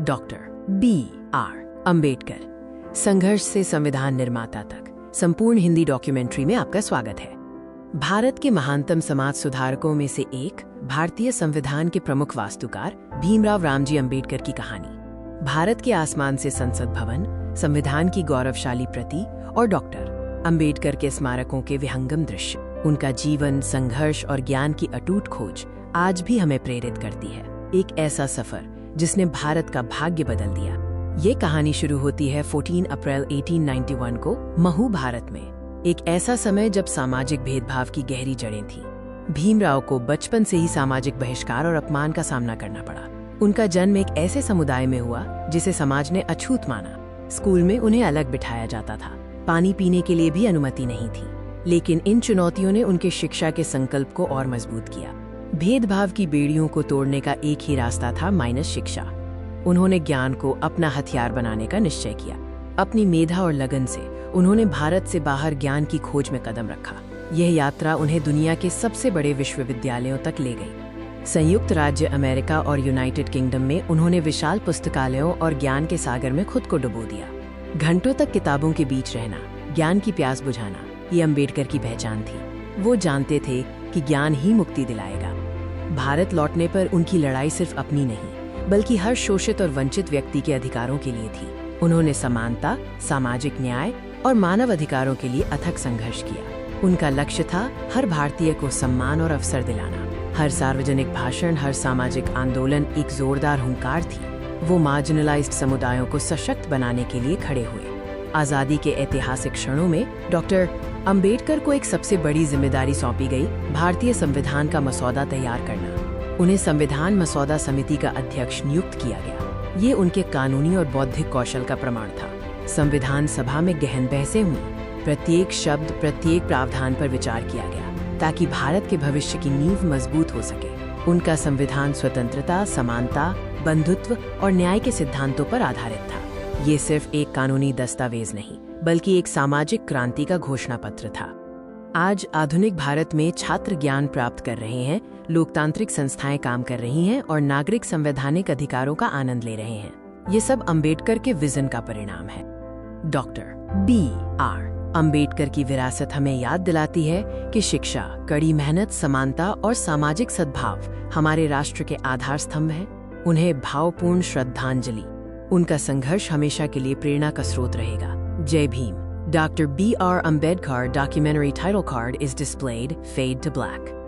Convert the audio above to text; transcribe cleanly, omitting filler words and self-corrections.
Doctor B.R. Ambedkar, संघर्ष से संविधान निर्माता तक, संपूर्ण हिंदी डॉक्यूमेंट्री में आपका स्वागत है। भारत के महानतम समाज सुधारकों में से एक, भारतीय संविधान के प्रमुख वास्तुकार भीमराव रामजी अम्बेडकर की कहानी। भारत के आसमान से संसद भवन, संविधान की गौरवशाली प्रति और डॉक्टर अम्बेडकर के स्मारकों के विहंगम दृश्य, उनका जीवन, संघर्ष और ज्ञान की अटूट खोज आज भी हमें प्रेरित करती है। एक ऐसा सफर जिसने भारत का भाग्य बदल दिया। ये कहानी शुरू होती है 14 अप्रैल 1891 को महू, भारत में। एक ऐसा समय जब सामाजिक भेदभाव की गहरी जड़ें थीं। भीमराव को बचपन से ही सामाजिक बहिष्कार और अपमान का सामना करना पड़ा। उनका जन्म एक ऐसे समुदाय में हुआ जिसे समाज ने अछूत माना। स्कूल में उन्हें अलग बिठाया जाता था, पानी पीने के लिए भी अनुमति नहीं थी। लेकिन इन चुनौतियों ने उनके शिक्षा के संकल्प को और मजबूत किया। भेदभाव की बेड़ियों को तोड़ने का एक ही रास्ता था, माइनस शिक्षा। उन्होंने ज्ञान को अपना हथियार बनाने का निश्चय किया। अपनी मेधा और लगन से उन्होंने भारत से बाहर ज्ञान की खोज में कदम रखा। यह यात्रा उन्हें दुनिया के सबसे बड़े विश्वविद्यालयों तक ले गई। संयुक्त राज्य अमेरिका और यूनाइटेड किंगडम में उन्होंने विशाल पुस्तकालयों और ज्ञान के सागर में खुद को डुबो दिया। घंटों तक किताबों के बीच रहना, ज्ञान की प्यास बुझाना, ये अम्बेडकर की पहचान थी। वो जानते थे कि ज्ञान ही मुक्ति दिलाएगा। भारत लौटने पर उनकी लड़ाई सिर्फ अपनी नहीं, बल्कि हर शोषित और वंचित व्यक्ति के अधिकारों के लिए थी। उन्होंने समानता, सामाजिक न्याय और मानव अधिकारों के लिए अथक संघर्ष किया। उनका लक्ष्य था हर भारतीय को सम्मान और अवसर दिलाना। हर सार्वजनिक भाषण, हर सामाजिक आंदोलन एक जोरदार हुंकार थी। वो मार्जिनलाइज्ड समुदायों को सशक्त बनाने के लिए खड़े हुए। आज़ादी के ऐतिहासिक क्षणों में डॉक्टर अम्बेडकर को एक सबसे बड़ी जिम्मेदारी सौंपी गई, भारतीय संविधान का मसौदा तैयार करना। उन्हें संविधान मसौदा समिति का अध्यक्ष नियुक्त किया गया। ये उनके कानूनी और बौद्धिक कौशल का प्रमाण था। संविधान सभा में गहन बहसें हुई। प्रत्येक शब्द, प्रत्येक प्रावधान पर विचार किया गया ताकि भारत के भविष्य की नींव मजबूत हो सके। उनका संविधान स्वतंत्रता, समानता, बंधुत्व और न्याय के सिद्धांतों पर आधारित था। ये सिर्फ एक कानूनी दस्तावेज नहीं, बल्कि एक सामाजिक क्रांति का घोषणा पत्र था। आज आधुनिक भारत में छात्र ज्ञान प्राप्त कर रहे हैं, लोकतांत्रिक संस्थाएं काम कर रही हैं और नागरिक संवैधानिक अधिकारों का आनंद ले रहे हैं। ये सब अम्बेडकर के विजन का परिणाम है। Doctor B.R. अम्बेडकर की विरासत हमें याद दिलाती है कि शिक्षा, कड़ी मेहनत, समानता और सामाजिक सद्भाव हमारे राष्ट्र के आधार स्तंभ हैं। उन्हें भावपूर्ण श्रद्धांजलि। उनका संघर्ष हमेशा के लिए प्रेरणा का स्रोत रहेगा। जय Bhim. Dr. B.R. Ambedkar documentary title card is displayed, Fade to Black.